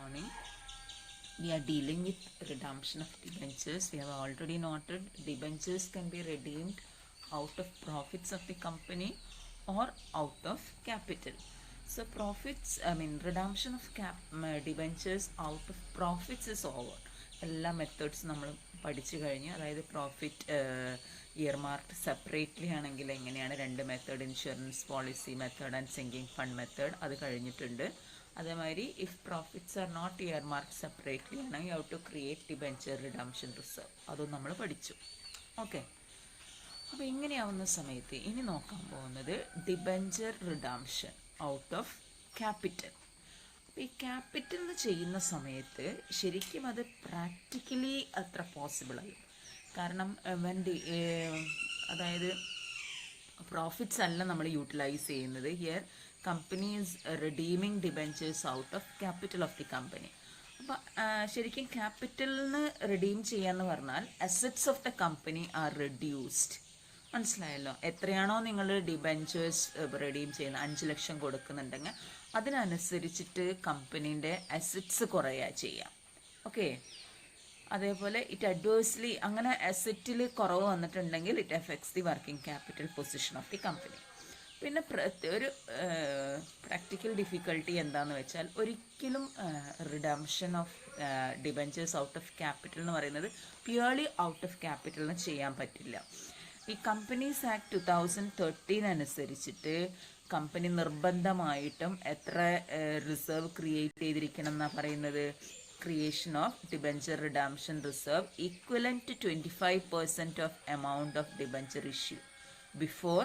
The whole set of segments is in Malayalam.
morning. We are dealing with redemption of debentures. We have already noted debentures can be redeemed out of profits of the company or out of capital. So redemption of debentures out of profits is over. എല്ലാ മെത്തേഡ്സ് നമ്മൾ പഠിച്ചു കഴിഞ്ഞു. അതായത് പ്രോഫിറ്റ് ഇയർ മാർക്ക് സെപ്പറേറ്റ്ലി ആണെങ്കിൽ എങ്ങനെയാണ് രണ്ട് method, insurance policy method and sinking fund method, അത് കഴിഞ്ഞിട്ടുണ്ട്. അതേമാതിരി if profits are not earmark separately ആണെങ്കിൽ how to create debenture redemption reserve, അതും നമ്മൾ പഠിച്ചു. ഓക്കെ, അപ്പോൾ ഇങ്ങനെയാവുന്ന സമയത്ത് ഇനി നോക്കാൻ പോകുന്നത് debenture redemption out of capital. അപ്പോൾ ഈ ക്യാപിറ്റൽ ചെയ്യുന്ന സമയത്ത് ശരിക്കും അത് പ്രാക്ടിക്കലി അത്ര പോസിബിളായി. കാരണം അതായത് പ്രോഫിറ്റ്സ് അല്ല നമ്മൾ യൂട്ടിലൈസ് ചെയ്യുന്നത്. Here company is redeeming debentures out of capital of the company. അപ്പോൾ ശരിക്കും ക്യാപിറ്റലിൽ നിന്ന് റിഡീം ചെയ്യാന്ന് പറഞ്ഞാൽ assets of the company R reduced. മനസ്സിലായല്ലോ? എത്രയാണോ നിങ്ങൾ ഡിബെഞ്ചേഴ്സ് റിഡീം ചെയ്യുന്നത്, 5 ലക്ഷം കൊടുക്കുന്നുണ്ടെങ്കിൽ അതിനനുസരിച്ചിട്ട് കമ്പനീൻ്റെ അസറ്റ്സ് കുറയുക ചെയ്യാം. ഓക്കെ, അതേപോലെ ഇറ്റ് അഡ്വേഴ്സ്ലി അങ്ങനെ അസറ്റിൽ കുറവ് വന്നിട്ടുണ്ടെങ്കിൽ it effects the working capital position of the company. പിന്നെ ഒരു പ്രാക്ടിക്കൽ ഡിഫിക്കൽട്ടി എന്താണെന്ന് വെച്ചാൽ ഒരിക്കലും redemption of debentures out of capital എന്ന് പറയുന്നത് പ്യുവർലി ഔട്ട് ഓഫ് ക്യാപിറ്റലിന് ചെയ്യാൻ പറ്റില്ല. ഈ കമ്പനീസ് ആക്ട് 2013 അനുസരിച്ചിട്ട് കമ്പനി നിർബന്ധമായിട്ടും എത്ര റിസർവ് ക്രിയേറ്റ് ചെയ്തിരിക്കണം എന്നാണ് പറയുന്നത്? Creation of debenture redemption reserve equivalent to 25% of amount of debenture issue before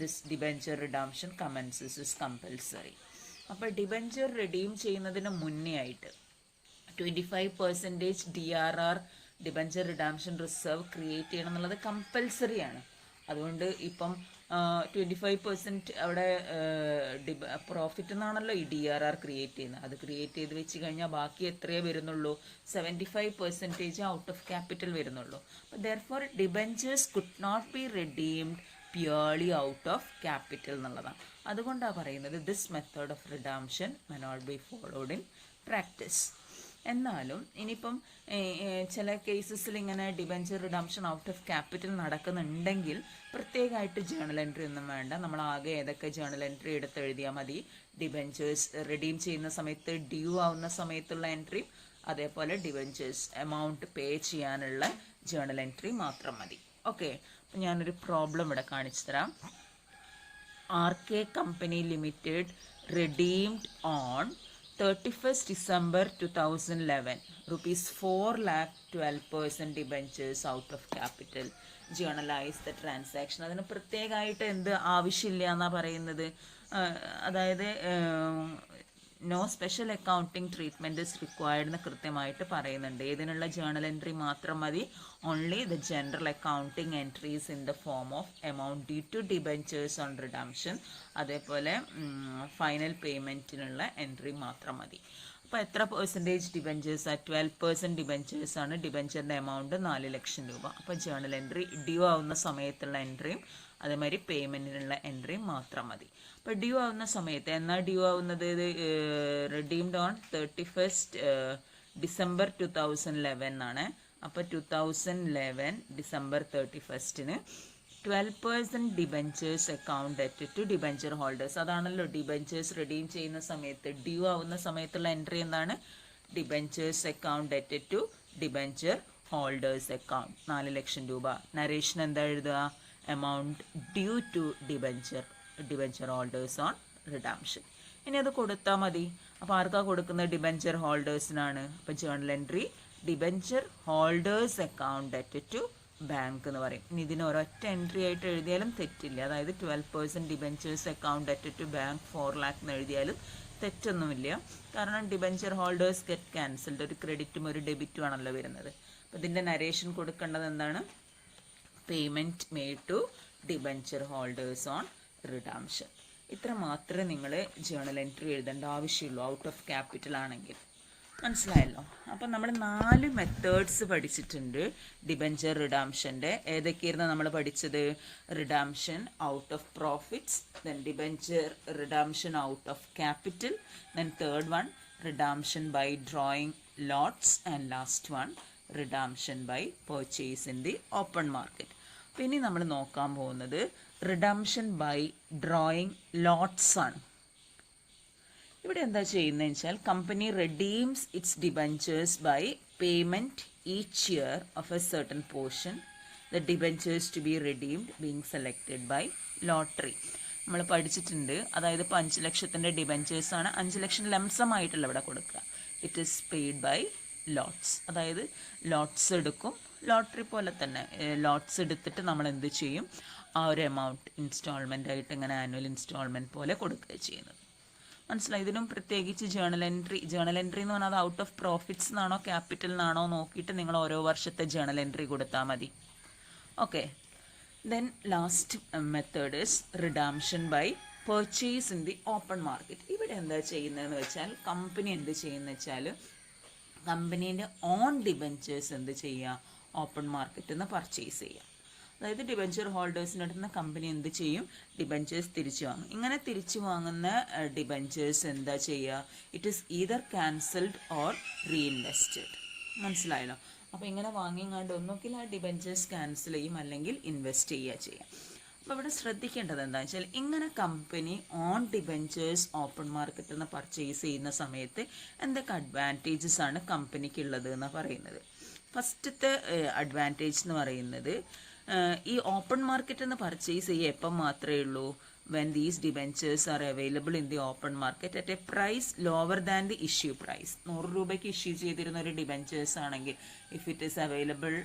this debenture redemption commences is compulsory. അപ്പോൾ ഡിബെഞ്ചർ റിഡീം ചെയ്യുന്നതിന് മുന്നേ ആയിട്ട് 25% DRR debenture redemption reserve create ചെയ്യണം എന്നുള്ളത് കമ്പൽസറി ആണ്. അതുകൊണ്ട് ഇപ്പം 25% അവിടെ പ്രോഫിറ്റ് എന്നാണല്ലോ ഈ DRR ക്രിയേറ്റ് ചെയ്യുന്നത്. അത് ക്രിയേറ്റ് ചെയ്ത് വെച്ച് കഴിഞ്ഞാൽ ബാക്കി എത്രയേ വരുന്നുള്ളൂ? 75% ഔട്ട് ഓഫ് ക്യാപിറ്റൽ വരുന്നുള്ളൂ. അപ്പോൾ therefore debentures could not be redeemed purely out of capital എന്നുള്ളതാണ്. അതുകൊണ്ടാണ് പറയുന്നത് this method of redemption may not be followed in practice. എന്നാലും ഇനിയിപ്പം ചില കേസസിൽ ഇങ്ങനെ debenture redemption out of capital നടക്കുന്നുണ്ടെങ്കിൽ പ്രത്യേകമായിട്ട് ജേണൽ എൻട്രി ഒന്നും വേണ്ട. നമ്മൾ ആകെ ഏതൊക്കെ ജേണൽ എൻട്രി എടുത്ത് എഴുതിയാൽ മതി. ഡിബെഞ്ചേഴ്സ് റിഡീം ചെയ്യുന്ന സമയത്ത് ഡ്യൂ ആവുന്ന സമയത്തുള്ള എൻട്രി, അതേപോലെ ഡിബെഞ്ചേഴ്സ് എമൗണ്ട് പേ ചെയ്യാനുള്ള ജേണൽ എൻട്രി മാത്രം മതി. ഓക്കെ, അപ്പം ഞാനൊരു പ്രോബ്ലം ഇവിടെ കാണിച്ചു തരാം. RK company limited redeemed on 31st December 2011 rupees 4,12,000 debentures out of capital. Journalise the transaction. അതിന് പ്രത്യേകമായിട്ട് എന്ത് ആവശ്യമില്ല എന്നാണ് പറയുന്നത്? അതായത് no special accounting treatment is required എന്ന് കൃത്യമായിട്ട് പറയുന്നുണ്ട്. ഇതിനുള്ള ജേണൽ എൻട്രി മാത്രം മതി. Only the general accounting entries in the form of amount due to debentures on redemption, അതേപോലെ ഫൈനൽ പേയ്മെൻറ്റിനുള്ള എൻട്രി മാത്രം മതി. അപ്പോൾ എത്ര പെർസെൻറ്റേജ് ഡിബെഞ്ചേഴ്സ്? 12% ഡിബെഞ്ചേഴ്സ് ആണ്. ഡിബെഞ്ചറിൻ്റെ എമൗണ്ട് 4 ലക്ഷം രൂപ. അപ്പോൾ ജേണൽ എൻട്രി ഡ്യൂ ആവുന്ന സമയത്തുള്ള എൻട്രിയും അതേമാതിരി പേയ്മെൻറ്റിനുള്ള എൻട്രിയും മാത്രം മതി. അപ്പോൾ ഡ്യൂ ആവുന്ന സമയത്ത് എന്നാൽ ഡ്യൂ ആവുന്നത് റിഡീംഡ് ഓൺ 31st December 2011 ആണ്. അപ്പോൾ 2011 December 31st 12% ഡിബെഞ്ചേഴ്സ് അക്കൗണ്ട് ഡെറ്റ് ടു ഡിബെഞ്ചർ ഹോൾഡേഴ്സ്. അതാണല്ലോ ഡിബെഞ്ചേഴ്സ് റിഡീം ചെയ്യുന്ന സമയത്ത് ഡ്യൂ ആവുന്ന സമയത്തുള്ള എൻട്രി എന്താണ്? ഡിബെഞ്ചേഴ്സ് അക്കൗണ്ട് ഡെറ്റ് ടു ഡിബെഞ്ചർ ഹോൾഡേഴ്സ് അക്കൗണ്ട് 4 ലക്ഷം രൂപ. നരേഷൻ എന്താ എഴുതുക? Amount due to debenture holders on redemption. ഇനി അത് കൊടുത്താൽ മതി. അപ്പോൾ ആർക്കാ കൊടുക്കുന്നത്? ഡിബെഞ്ചർ ഹോൾഡേഴ്സിനാണ്. അപ്പോൾ journal entry debenture holders account ഡെറ്റ് ടു ബാങ്ക് എന്ന് പറയും. ഇനി ഇതിന് ഒരൊറ്റ എൻട്രി ആയിട്ട് എഴുതിയാലും തെറ്റില്ല. അതായത് 12% ഡിബെഞ്ചേഴ്സ് അക്കൗണ്ട് ഡെറ്റ് ടു ബാങ്ക് 4 lakh എന്ന് എഴുതിയാലും തെറ്റൊന്നുമില്ല. കാരണം ഡിബെഞ്ചർ ഹോൾഡേഴ്സ് ഗെറ്റ് ക്യാൻസൽഡ്. ഒരു ക്രെഡിറ്റും ഒരു ഡെബിറ്റും ആണല്ലോ വരുന്നത്. അപ്പോൾ ഇതിൻ്റെ നരേഷൻ കൊടുക്കേണ്ടത് എന്താണ്? Payment made to debenture holders on redemption. ഇത്ര മാത്രമേ നിങ്ങൾ ജേണൽ എൻട്രി എഴുതേണ്ട ആവശ്യമുള്ളൂ ഔട്ട് ഓഫ് ക്യാപിറ്റൽ ആണെങ്കിൽ. മനസ്സിലായല്ലോ? അപ്പം നമ്മൾ 4 മെത്തേഡ്സ് പഠിച്ചിട്ടുണ്ട് ഡിബെഞ്ചർ റിഡംഷൻ്റെ. ഏതൊക്കെയായിരുന്നു നമ്മൾ പഠിച്ചത്? Redemption out of profits, then debenture redemption out of capital, then third one redemption by drawing lots, and last one redemption by purchase in the open market. പിന്നെ നമ്മൾ നോക്കാൻ പോകുന്നത് റിഡംഷൻ ബൈ ഡ്രോയിങ് ലോട്ട്സ് ആണ്. ഇവിടെ എന്താ ചെയ്യുന്നതെന്ന് വെച്ചാൽ company redeems its debentures by payment each year of a certain portion the debentures to be redeemed being selected by lottery. നമ്മൾ പഠിച്ചിട്ടുണ്ട്, അതായത് ഇപ്പോൾ 5 ലക്ഷത്തിൻ്റെ ഡിബഞ്ചേഴ്സാണ്, 5 ലക്ഷം ലംസമായിട്ടുള്ള ഇവിടെ കൊടുക്കുക. It is paid by lots, അതായത് ലോട്ട്സ് എടുക്കും, ലോട്ടറി പോലെ തന്നെ ലോട്ട്സ് എടുത്തിട്ട് നമ്മൾ എന്ത് ചെയ്യും, ആ ഒരു എമൗണ്ട് ഇൻസ്റ്റാൾമെൻ്റ് ആയിട്ട് ഇങ്ങനെ ആനുവൽ ഇൻസ്റ്റാൾമെൻറ്റ് പോലെ കൊടുക്കുക ചെയ്യുന്നത്. മനസ്സിലായി? ഇതിനും പ്രത്യേകിച്ച് ജേണൽ എൻട്രി എന്ന് പറഞ്ഞാൽ അത് ഔട്ട് ഓഫ് പ്രോഫിറ്റ്സ് എന്നാണോ ക്യാപിറ്റൽ എന്നാണോ നോക്കിയിട്ട് നിങ്ങൾ ഓരോ വർഷത്തെ ജേണൽ എൻട്രി കൊടുത്താൽ മതി. Okay, then last method is redemption by purchase in the open market. ഇവിടെ എന്താ ചെയ്യുന്നതെന്ന് വെച്ചാൽ കമ്പനി എന്ത് ചെയ്യുന്നത് വെച്ചാൽ കമ്പനീൻ്റെ ഓൺ ഡിബഞ്ചേഴ്സ് എന്ത് ചെയ്യുക, ഓപ്പൺ മാർക്കറ്റിൽ നിന്ന് പർച്ചേസ് ചെയ്യുക. അതായത് ഡിബഞ്ചർ ഹോൾഡേഴ്സിൻ്റെ അടുത്ത് നിന്ന് കമ്പനി എന്ത് ചെയ്യും, ഡിബഞ്ചേഴ്സ് തിരിച്ചു വാങ്ങും. ഇങ്ങനെ തിരിച്ചു വാങ്ങുന്ന ഡിബഞ്ചേഴ്സ് എന്താ ചെയ്യുക, it is either cancelled or reinvested. മനസ്സിലായല്ലോ? അപ്പോൾ ഇങ്ങനെ വാങ്ങിങ്ങാണ്ട് ഒന്നുകിൽ ആ ഡിബഞ്ചേഴ്സ് ക്യാൻസൽ ചെയ്യും, അല്ലെങ്കിൽ ഇൻവെസ്റ്റ് ചെയ്യുക ചെയ്യാം. അപ്പോൾ ഇവിടെ ശ്രദ്ധിക്കേണ്ടത് എന്താണെന്ന് വെച്ചാൽ ഇങ്ങനെ കമ്പനി ഓൺ ഡിബഞ്ചേഴ്സ് ഓപ്പൺ മാർക്കറ്റിൽ നിന്ന് പർച്ചേസ് ചെയ്യുന്ന സമയത്ത് എന്തൊക്കെ അഡ്വാൻറ്റേജസ് ആണ് കമ്പനിക്കുള്ളത് എന്ന് പറയുന്നത്. ഫസ്റ്റത്തെ അഡ്വാൻറ്റേജ് എന്ന് പറയുന്നത് ഈ ഓപ്പൺ മാർക്കറ്റിൽ നിന്ന് പർച്ചേസ് ചെയ്യുക എപ്പം മാത്രമേ ഉള്ളൂ, when these debentures are available in the open market at a price lower than the issue price. 100 രൂപയ്ക്ക് ഇഷ്യൂ ചെയ്തിരുന്ന ഒരു ഡിബഞ്ചേഴ്സ് ആണെങ്കിൽ if it is available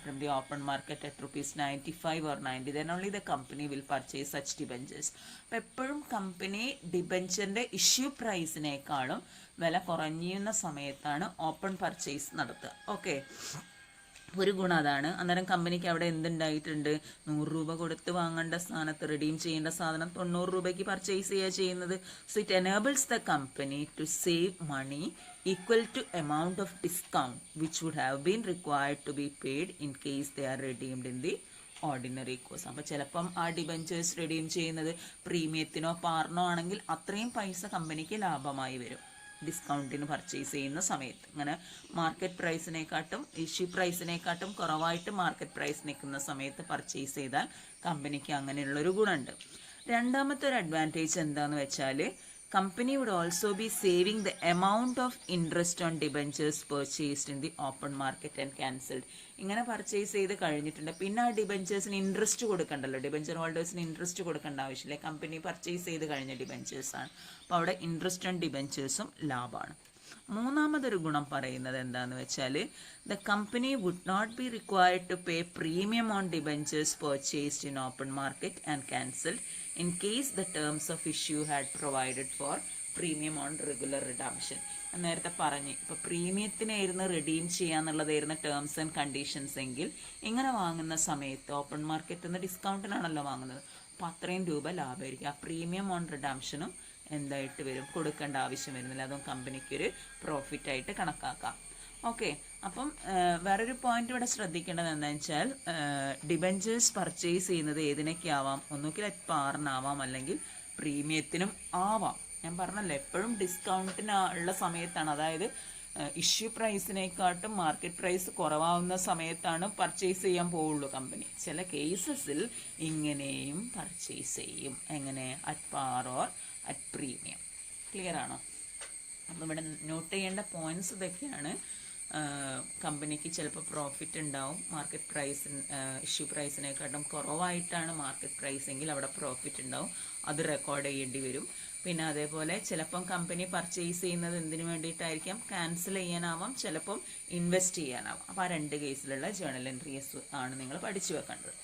from the open market at ₹95 or 90, then only the company will purchase such debentures. അപ്പോൾ എപ്പോഴും കമ്പനി ഡിബഞ്ചറിൻ്റെ ഇഷ്യൂ പ്രൈസിനേക്കാളും വില കുറഞ്ഞുന്ന സമയത്താണ് ഓപ്പൺ പർച്ചേസ് നടത്തുക. ഓക്കെ, ഒരു ഗുണം അതാണ്. അന്നേരം കമ്പനിക്ക് അവിടെ എന്തുണ്ടായിട്ടുണ്ട്, 100 രൂപ കൊടുത്ത് വാങ്ങേണ്ട സ്ഥാനത്ത് റിഡീം ചെയ്യേണ്ട സാധനം 90 രൂപയ്ക്ക് പർച്ചേസ് ചെയ്യുക ചെയ്യുന്നത്. So it enables the company to save money equal to amount of discount which would have been required to be paid in case they are redeemed in the ordinary course. അപ്പോൾ ചിലപ്പം ആ ഡിബഞ്ചേഴ്സ് റിഡീം ചെയ്യുന്നത് പ്രീമിയത്തിനോ പാറിനോ ആണെങ്കിൽ അത്രയും പൈസ കമ്പനിക്ക് ലാഭമായി വരും ഡിസ്കൗണ്ടിന് പർച്ചേസ് ചെയ്യുന്ന സമയത്ത്. അങ്ങനെ മാർക്കറ്റ് പ്രൈസിനെക്കാട്ടും ഇഷ്യൂ പ്രൈസിനെക്കാട്ടും കുറവായിട്ട് മാർക്കറ്റ് പ്രൈസ് നിൽക്കുന്ന സമയത്ത് പർച്ചേസ് ചെയ്താൽ കമ്പനിക്ക് അങ്ങനെയുള്ളൊരു ഗുണമുണ്ട്. രണ്ടാമത്തെ ഒരു അഡ്വാൻറ്റേജ് എന്താണെന്ന് വെച്ചാൽ company would also be saving the amount of interest on debentures purchased in the open market and cancelled. ഇങ്ങനെ പർച്ചേസ് ചെയ്ത് കഴിഞ്ഞിട്ടുണ്ട്, പിന്നെ ആ ഡിബഞ്ചേഴ്സിന് ഇൻട്രസ്റ്റ് കൊടുക്കണ്ടല്ലോ, ഡിബഞ്ചർ ഹോൾഡേഴ്സിന് ഇൻട്രസ്റ്റ് കൊടുക്കേണ്ട ആവശ്യമില്ല, കമ്പനി പർച്ചേസ് ചെയ്ത് കഴിഞ്ഞ ഡിബഞ്ചേഴ്സാണ്. അപ്പോൾ അവിടെ ഇൻട്രസ്റ്റ് ഓൺ ഡിബഞ്ചേഴ്സും ലാഭമാണ്. മൂന്നാമതൊരു ഗുണം പറയുന്നത് എന്താണെന്ന് വെച്ചാൽ the company would not be required to pay premium on debentures purchased in open market and cancelled in case the terms of issue had provided for premium on regular redemption. നേരത്തെ പറഞ്ഞ് ഇപ്പോൾ പ്രീമിയത്തിനായിരുന്നു റിഡീം ചെയ്യാന്നുള്ളതായിരുന്നു ടേംസ് ആൻഡ് കണ്ടീഷൻസ് എങ്കിൽ ഇങ്ങനെ വാങ്ങുന്ന സമയത്ത് ഓപ്പൺ മാർക്കറ്റിൽ നിന്ന് ഡിസ്കൗണ്ടിനാണല്ലോ വാങ്ങുന്നത്, അപ്പോൾ അത്രയും രൂപ ലാഭമായിരിക്കും. ആ പ്രീമിയം ഓൺ റിഡംഷനും എന്തായിട്ട് വരും, കൊടുക്കേണ്ട ആവശ്യം വരുന്നില്ല, അതും കമ്പനിക്കൊരു പ്രോഫിറ്റായിട്ട് കണക്കാക്കാം. ഓക്കെ, അപ്പം വേറൊരു പോയിന്റ് ഇവിടെ ശ്രദ്ധിക്കേണ്ടത് എന്താണെന്ന് വെച്ചാൽ ഡിബഞ്ചേഴ്സ് പർച്ചേസ് ചെയ്യുന്നത് ഏതിനൊക്കെ ആവാം, ഒന്നുകിൽ പാറിനാവാം അല്ലെങ്കിൽ പ്രീമിയത്തിനും ആവാം. ഞാൻ പറഞ്ഞല്ലോ എപ്പോഴും ഡിസ്കൗണ്ടിന് ഉള്ള സമയത്താണ്, അതായത് ഇഷ്യൂ പ്രൈസിനെക്കാട്ടും മാർക്കറ്റ് പ്രൈസ് കുറവാകുന്ന സമയത്താണ് പർച്ചേസ് ചെയ്യാൻ പോവുള്ളൂ കമ്പനി. ചില കേസസിൽ ഇങ്ങനെയും പർച്ചേസ് ചെയ്യും, എങ്ങനെ, at par or at premium. Clear ആണോ? അപ്പോൾ ഇവിടെ നോട്ട് ചെയ്യേണ്ട പോയിന്റ്സ് ഇതൊക്കെയാണ്. കമ്പനിക്ക് ചിലപ്പോൾ പ്രോഫിറ്റ് ഉണ്ടാവും, മാർക്കറ്റ് പ്രൈസ് ഇഷ്യൂ പ്രൈസിനെക്കാട്ടും കുറവായിട്ടാണ് മാർക്കറ്റ് പ്രൈസ് എങ്കിൽ അവിടെ പ്രോഫിറ്റ് ഉണ്ടാവും, അത് റെക്കോർഡ് ചെയ്യേണ്ടി വരും. പിന്നെ അതേപോലെ ചിലപ്പം കമ്പനി പർച്ചേസ് ചെയ്യുന്നത് എന്തിനു വേണ്ടിയിട്ടായിരിക്കാം, ക്യാൻസൽ ചെയ്യാനാവാം, ചിലപ്പം ഇൻവെസ്റ്റ് ചെയ്യാനാവാം. അപ്പോൾ ആ 2 കേസിലുള്ള ജേണൽ എൻട്രീസ് ആണ് നിങ്ങൾ പഠിച്ചു വെക്കേണ്ടത്.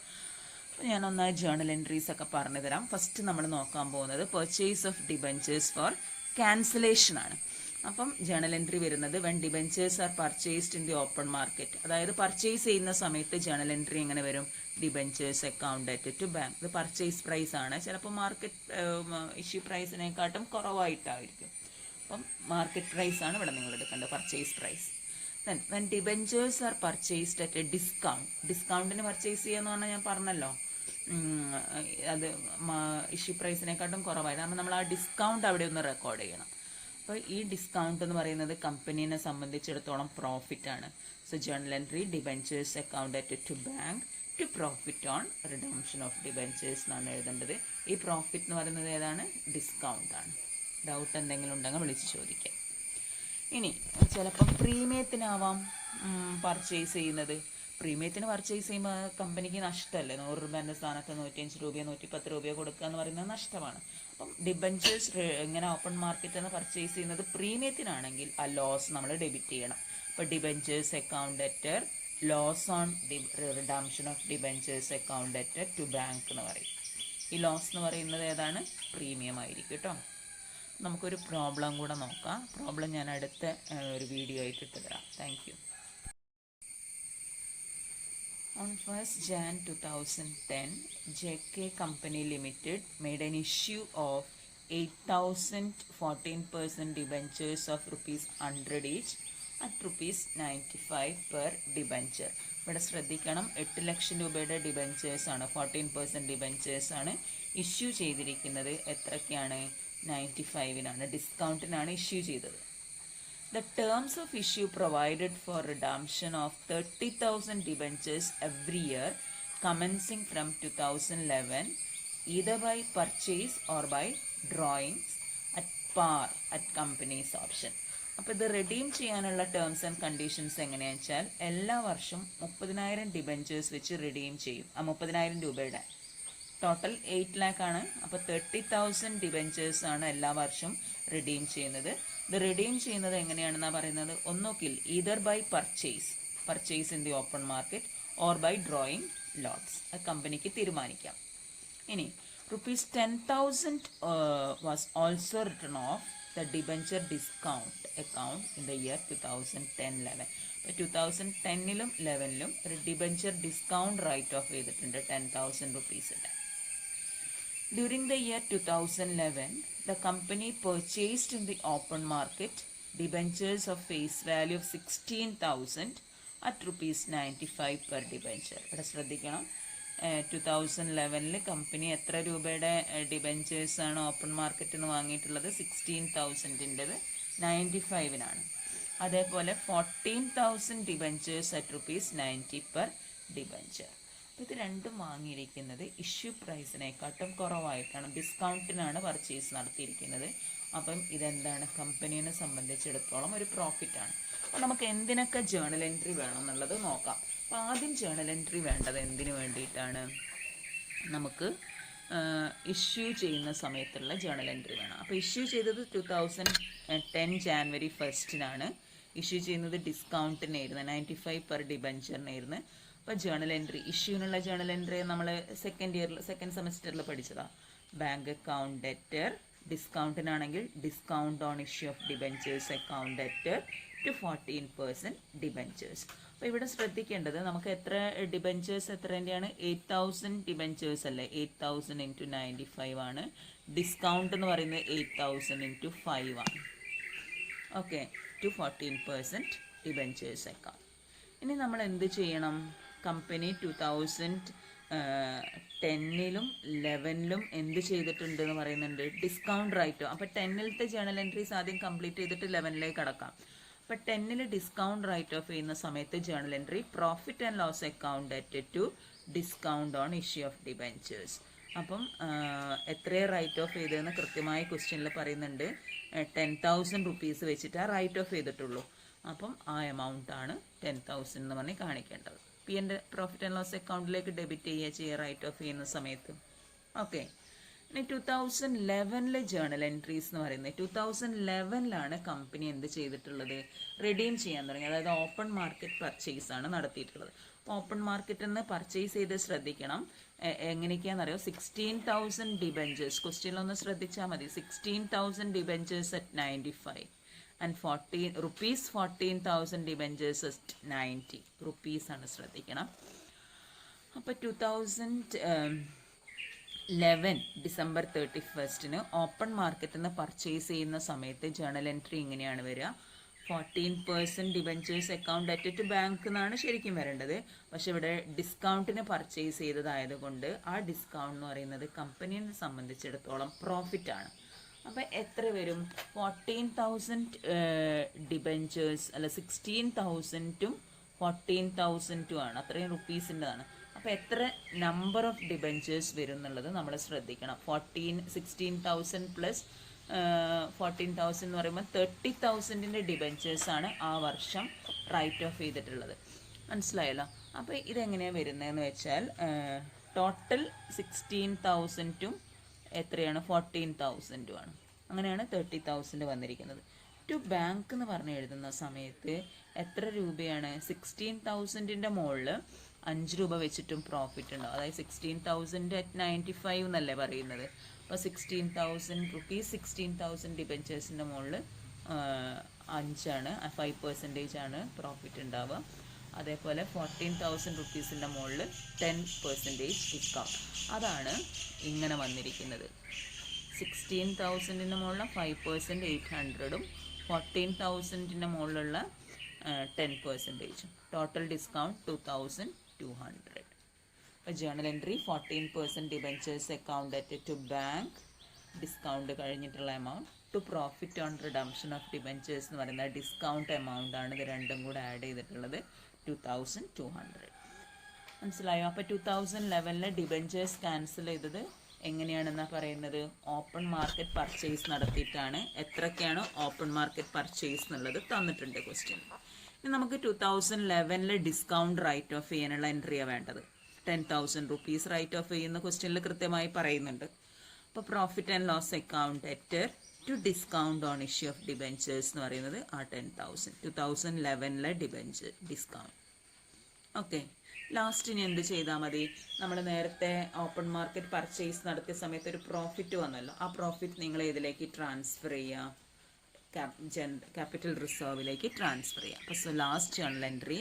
അപ്പോൾ ഞാനൊന്നായി ജേണൽ എൻട്രീസ് ഒക്കെ പറഞ്ഞു തരാം. ഫസ്റ്റ് നമ്മൾ നോക്കാൻ പോകുന്നത് purchase of debentures for cancellation ആണ്. അപ്പം ജേണൽ എൻട്രി വരുന്നത് when debentures are purchased in the open market, അതായത് പർച്ചേസ് ചെയ്യുന്ന സമയത്ത് ജേണൽ എൻട്രി എങ്ങനെ വരും, debentures account at to bank. ഇത് പർച്ചേസ് പ്രൈസ് ആണ്, ചിലപ്പോൾ മാർക്കറ്റ് ഇഷ്യൂ പ്രൈസിനെക്കാട്ടും കുറവായിട്ടായിരിക്കും. അപ്പം മാർക്കറ്റ് പ്രൈസ് ആണ് ഇവിടെ നിങ്ങൾ എടുക്കേണ്ടത്, purchase price. Then when debentures are purchased at a discount, ഡിസ്കൗണ്ടിന് പർച്ചേസ് ചെയ്യാന്ന് പറഞ്ഞാൽ ഞാൻ പറഞ്ഞല്ലോ അത് ഇഷ്യൂ പ്രൈസിനെക്കാട്ടും കുറവായി, കാരണം നമ്മൾ ആ ഡിസ്കൗണ്ട് അവിടെ ഒന്ന് റെക്കോർഡ് ചെയ്യണം. അപ്പോൾ ഈ ഡിസ്കൗണ്ട് എന്ന് പറയുന്നത് കമ്പനീനെ സംബന്ധിച്ചിടത്തോളം പ്രോഫിറ്റാണ്. So journal entry debentures account at to bank to profit on redemption of debentures എന്നാണ് എഴുതേണ്ടത്. ഈ പ്രോഫിറ്റ് എന്ന് പറയുന്നത് ഏതാണ്? ഡിസ്കൗണ്ടാണ്. ഡൗട്ട് എന്തെങ്കിലും ഉണ്ടെങ്കിൽ വിളിച്ച് ചോദിക്കാം. ഇനി ചിലപ്പം പ്രീമിയത്തിനാവാം പർച്ചേസ് ചെയ്യുന്നത്. പ്രീമിയത്തിന് പർച്ചേസ് ചെയ്യുമ്പോൾ കമ്പനിക്ക് നഷ്ടമല്ലേ? 100 രൂപേൻ്റെ സ്ഥാനത്ത് 105 രൂപയോ 110 രൂപയോ കൊടുക്കുക എന്ന് പറയുന്നത് നഷ്ടമാണ്. അപ്പം ഡിബെഞ്ചേഴ്സ് ഇങ്ങനെ ഓപ്പൺ മാർക്കറ്റിൽ നിന്ന് പർച്ചേസ് ചെയ്യുന്നത് പ്രീമിയത്തിനാണെങ്കിൽ ആ ലോസ് നമ്മൾ ഡെബിറ്റ് ചെയ്യണം. അപ്പോൾ debentures account at loss on redemption of debentures account at to bank എന്ന് പറയും. ഈ ലോസ് എന്ന് പറയുന്നത് ഏതാണ്? പ്രീമിയം ആയിരിക്കും കേട്ടോ. നമുക്കൊരു പ്രോബ്ലം കൂടെ നോക്കാം. പ്രോബ്ലം ഞാൻ അടുത്ത ഒരു വീഡിയോ ആയിട്ട് ഇട്ട് തരാം. Thank you. On 1st Jan 2010, JK Company Limited made an issue of 8,014% debentures of rupees 100 each at rupees 95 per debenture. ഇവിടെ ശ്രദ്ധിക്കണം, 8 ലക്ഷം രൂപയുടെ ഡിബെഞ്ചേഴ്സ് ആണ്, 14% ഡിബെഞ്ചേഴ്സ് ആണ് ഇഷ്യൂ ചെയ്തിരിക്കുന്നത്. എത്രയ്ക്കാണ്? 95-നാണ്, ഡിസ്കൗണ്ടിനാണ് ഇഷ്യൂ ചെയ്തത്. The terms of issue provided for redemption of 30,000 debentures every year commencing from 2011 either by purchase or by drawings at par at company's option. അപ്പോൾ ഇത് റെഡീം ചെയ്യാനുള്ള ടേംസ് ആൻഡ് കണ്ടീഷൻസ് എങ്ങനെയാണെന്ന് വെച്ചാൽ എല്ലാ വർഷം 30,000 ഡിബെഞ്ചേഴ്സ് വെച്ച് റിഡീം ചെയ്യും. 30,000 രൂപയുടെ ടോട്ടൽ 8 lakh ആണ്. അപ്പോൾ 30,000 ഡിബെഞ്ചേഴ്സ് ആണ് എല്ലാ വർഷം റിഡീം ചെയ്യുന്നത്. ഇത് റിഡീം ചെയ്യുന്നത് എങ്ങനെയാണെന്നാണ് പറയുന്നത്? ഒന്നുകിൽ either by purchase in the open market or by drawing lots. അത് കമ്പനിക്ക് തീരുമാനിക്കാം. ഇനി ₹10,000 was also written off the debenture discount account in the year 2010-11. അപ്പോൾ 2010-ലും 11-ലും ഒരു ഡിബെഞ്ചർ ഡിസ്കൗണ്ട് റൈറ്റ് ഓഫ് ചെയ്തിട്ടുണ്ട് 10,000 rupees-ൻ്റെ. During the year 2011, the company purchased in the open market debentures of face value of 16,000 at rupees 95 per debenture. ഇവിടെ ശ്രദ്ധിക്കണം, 2011-ൽ കമ്പനി എത്ര രൂപയുടെ ഡിബെഞ്ചേഴ്സ് ആണ് ഓപ്പൺ മാർക്കറ്റിൽ നിന്ന് വാങ്ങിയിട്ടുള്ളത്? 16,000-ൻ്റെത് 95-നാണ്. അതേപോലെ 14,000 debentures at rupees 90 per debenture. ഇത് രണ്ടും വാങ്ങിയിരിക്കുന്നത് ഇഷ്യൂ പ്രൈസിനെക്കാട്ടും കുറവായിട്ടാണ്, ഡിസ്കൗണ്ടിനാണ് പർച്ചേസ് നടത്തിയിരിക്കുന്നത്. അപ്പം ഇതെന്താണ്? കമ്പനീനെ സംബന്ധിച്ചിടത്തോളം ഒരു പ്രോഫിറ്റാണ്. അപ്പോൾ നമുക്ക് എന്തിനൊക്കെ ജേർണൽ എൻട്രി വേണം എന്നുള്ളത് നോക്കാം. അപ്പോൾ ആദ്യം ജേർണൽ എൻട്രി വേണ്ടത് എന്തിനു വേണ്ടിയിട്ടാണ്? നമുക്ക് ഇഷ്യൂ ചെയ്യുന്ന സമയത്തുള്ള ജേർണൽ എൻട്രി വേണം. അപ്പോൾ ഇഷ്യൂ ചെയ്തത് 2010 January 1-നാണ്. ഇഷ്യൂ ചെയ്യുന്നത് ഡിസ്കൗണ്ടിനായിരുന്നു, 95 per ഡിബെഞ്ചറിനായിരുന്നു. അപ്പോൾ ജേർണൽ എൻട്രി, ഇഷ്യൂവിനുള്ള ജേർണൽ എൻട്രി നമ്മൾ സെക്കൻഡ് സെമസ്റ്ററിൽ പഠിച്ചതാണ്. ബാങ്ക് അക്കൗണ്ട് ഡെറ്റർ, ഡിസ്കൗണ്ടിനാണെങ്കിൽ discount on issue of debentures account debtor to 14% debentures. അപ്പോൾ ഇവിടെ ശ്രദ്ധിക്കേണ്ടത് നമുക്ക് എത്ര ഡിബെഞ്ചേഴ്സ് എത്രേൻ്റെയാണ്? 8,000 ഡിബെഞ്ചേഴ്സ് അല്ലേ? 8,000 × 95 ആണ്. ഡിസ്കൗണ്ട് എന്ന് പറയുന്നത് 8,000 × 5 ആണ്. Okay, to 14% debentures account. ഇനി നമ്മൾ എന്ത് ചെയ്യണം? കമ്പനി 2010-ലും 11-ലും എന്ത് ചെയ്തിട്ടുണ്ട് എന്ന് പറയുന്നുണ്ട്? ഡിസ്കൗണ്ട് റൈറ്റോ. അപ്പോൾ 10-ലത്തെ ജേർണൽ എൻട്രീസ് ആദ്യം കംപ്ലീറ്റ് ചെയ്തിട്ട് 11-ലേക്ക് കടക്കാം. അപ്പോൾ 10-ൽ ഡിസ്കൗണ്ട് റൈറ്റ് ഓഫ് ചെയ്യുന്ന സമയത്ത് journal entry profit and loss account at to discount on issue of debentures. അപ്പം എത്രയാണ് റൈറ്റ് ഓഫ് ചെയ്തതെന്ന് കൃത്യമായി ക്വസ്റ്റ്യനിൽ പറയുന്നുണ്ട്. 10,000 rupees വെച്ചിട്ടാണ് റൈറ്റ് ഓഫ് ചെയ്തിട്ടുള്ളൂ. അപ്പം ആ എമൗണ്ട് ആണ് 10,000 എന്ന് പറഞ്ഞ് കാണിക്കേണ്ടത്. എൻ്റെ പ്രോഫിറ്റ് ആൻഡ് ലോസ് അക്കൗണ്ടിലേക്ക് ഡെബിറ്റ് ചെയ്യുക റൈറ്റ് ഓഫ് ചെയ്യുന്ന സമയത്ത്. ഓക്കെ, ഇനി 2011-ലെ ജേർണൽ എൻട്രീസ് എന്ന് പറയുന്നത് 2011-ലാണ് കമ്പനി എന്ത് ചെയ്തിട്ടുള്ളത്? റിഡീം ചെയ്യാൻ തുടങ്ങി. അതായത് ഓപ്പൺ മാർക്കറ്റ് പർച്ചേസ് ആണ് നടത്തിയിട്ടുള്ളത്. ഓപ്പൺ മാർക്കറ്റിൽ നിന്ന് പർച്ചേസ് ചെയ്ത് ശ്രദ്ധിക്കണം. എങ്ങനെയൊക്കെയാണെന്നറിയോ? 16,000 ഡിബെഞ്ചേഴ്സ്, ക്വസ്റ്റ്യനിലൊന്ന് ശ്രദ്ധിച്ചാൽ മതി. 16,000 debentures at 95 and 14,000 debentures at 90 rupees ആണ്, ശ്രദ്ധിക്കണം. അപ്പോൾ 2011 December 31-ന് ഓപ്പൺ മാർക്കറ്റിൽ നിന്ന് പർച്ചേസ് ചെയ്യുന്ന സമയത്ത് ജേർണൽ എൻട്രി ഇങ്ങനെയാണ് വരിക. 14% debentures account at to bank എന്നാണ് ശരിക്കും വരേണ്ടത്. പക്ഷെ ഇവിടെ ഡിസ്കൗണ്ടിന് പർച്ചേസ് ചെയ്തതായതുകൊണ്ട് ആ ഡിസ്കൗണ്ട് എന്ന് പറയുന്നത് കമ്പനിയെ സംബന്ധിച്ചിടത്തോളം പ്രോഫിറ്റാണ്. അപ്പോൾ എത്ര വരും? 14,000 ഡിബഞ്ചേഴ്സ് അല്ല 16,000 14,000 ആണ്, അത്രയും റുപ്പീസിൻ്റെതാണ്. അപ്പോൾ എത്ര നമ്പർ ഓഫ് ഡിബഞ്ചേഴ്സ് വരും എന്നുള്ളത് നമ്മൾ ശ്രദ്ധിക്കണം. 16,000 പ്ലസ് 14,000 എന്ന് പറയുമ്പോൾ 30,000 ഡിബഞ്ചേഴ്സാണ് ആ വർഷം റൈറ്റ് ഓഫ് ചെയ്തിട്ടുള്ളത്. മനസ്സിലായല്ലോ? അപ്പോൾ ഇതെങ്ങനെയാണ് വരുന്നതെന്ന് വെച്ചാൽ ടോട്ടൽ 16,000 എത്രയാണ്? 14,000 ആണ്. അങ്ങനെയാണ് 30,000 വന്നിരിക്കുന്നത്. ടു ബാങ്ക് എന്ന് പറഞ്ഞ് എഴുതുന്ന സമയത്ത് എത്ര രൂപയാണ്? 16,000 മുകളിൽ 5 രൂപ വെച്ചിട്ടും പ്രോഫിറ്റ് ഉണ്ടാവും. അതായത് 16,000 at 95 എന്നല്ലേ പറയുന്നത്. അപ്പോൾ 16,000 റുപ്പീസ് 16,000 ഡിബഞ്ചേഴ്സിൻ്റെ മുകളിൽ 5 5% ആണ് പ്രോഫിറ്റ് ഉണ്ടാവുക. അതേപോലെ 14,000 റുപ്പീസിൻ്റെ മുകളിൽ 10% ഡിസ്കൗണ്ട്. അതാണ് ഇങ്ങനെ വന്നിരിക്കുന്നത്. 16,000 മുകളിൽ 5% 800ഉം 14,000 മുകളിലുള്ള 10%. Total discount 2,200. അപ്പോൾ journal entry 14% debentures account at to bank, discount കഴിഞ്ഞിട്ടുള്ള amount, to profit on redemption of debentures എന്ന് പറയുന്ന ഡിസ്കൗണ്ട് എമൗണ്ട് ആണ്. ഇത് രണ്ടും കൂടെ ആഡ് ചെയ്തിട്ടുള്ളത് 2,200. മനസ്സിലായോ? അപ്പോൾ 2011 ഡിബഞ്ചേഴ്സ് ക്യാൻസൽ ചെയ്തത് എങ്ങനെയാണെന്നാണ് പറയുന്നത്? ഓപ്പൺ മാർക്കറ്റ് പർച്ചേസ് നടത്തിയിട്ടാണ്. എത്രയൊക്കെയാണ് ഓപ്പൺ മാർക്കറ്റ് പർച്ചേസ് എന്നുള്ളത് തന്നിട്ടുണ്ട് ക്വസ്റ്റ്യൻ. ഇനി നമുക്ക് 2011 ഡിസ്കൗണ്ട് റൈറ്റ് ഓഫ് ചെയ്യാനുള്ള എൻട്രിയാണ് വേണ്ടത്. 10,000 റുപ്പീസ് റൈറ്റ് ഓഫ് ചെയ്യുന്ന ക്വസ്റ്റ്യനിൽ കൃത്യമായി പറയുന്നുണ്ട്. അപ്പോൾ profit and loss account at to discount on issue of debentures എന്ന് പറയുന്നത് ആ 10,000 2011 ഡിബഞ്ചർ ഡിസ്കൗണ്ട്. ഓക്കെ, ലാസ്റ്റ് ഇനി എന്ത് ചെയ്താൽ മതി? നമ്മൾ നേരത്തെ ഓപ്പൺ മാർക്കറ്റ് പർച്ചേസ് നടത്തിയ സമയത്ത് ഒരു പ്രോഫിറ്റ് വന്നല്ലോ. ആ പ്രോഫിറ്റ് നിങ്ങൾ ഇതിലേക്ക് ട്രാൻസ്ഫർ ചെയ്യുക, ക്യാപിറ്റൽ റിസർവിലേക്ക് ട്രാൻസ്ഫർ ചെയ്യുക. അപ്പോൾ last journal entry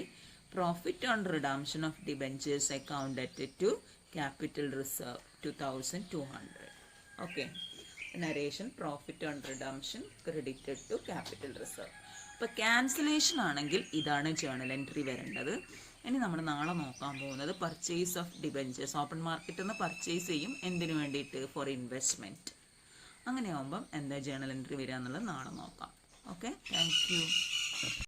profit on redemption of debentures account at to capital reserve 2,200. Okay, narration profit on redemption credited to capital reserve. അപ്പോൾ ക്യാൻസലേഷൻ ആണെങ്കിൽ ഇതാണ് ജേണൽ എൻട്രി വരേണ്ടത്. ഇനി നമ്മൾ നാളെ നോക്കാൻ പോകുന്നത് പർച്ചേസ് ഓഫ് ഡിബഞ്ചേഴ്സ്. ഓപ്പൺ മാർക്കറ്റിൽ നിന്ന് പർച്ചേസ് ചെയ്യും. എന്തിനു വേണ്ടിയിട്ട്? Four investment. അങ്ങനെ ആകുമ്പം എന്താ ജേണൽ എൻട്രി വരിക എന്നുള്ളത് നാളെ നോക്കാം. Okay, thank you.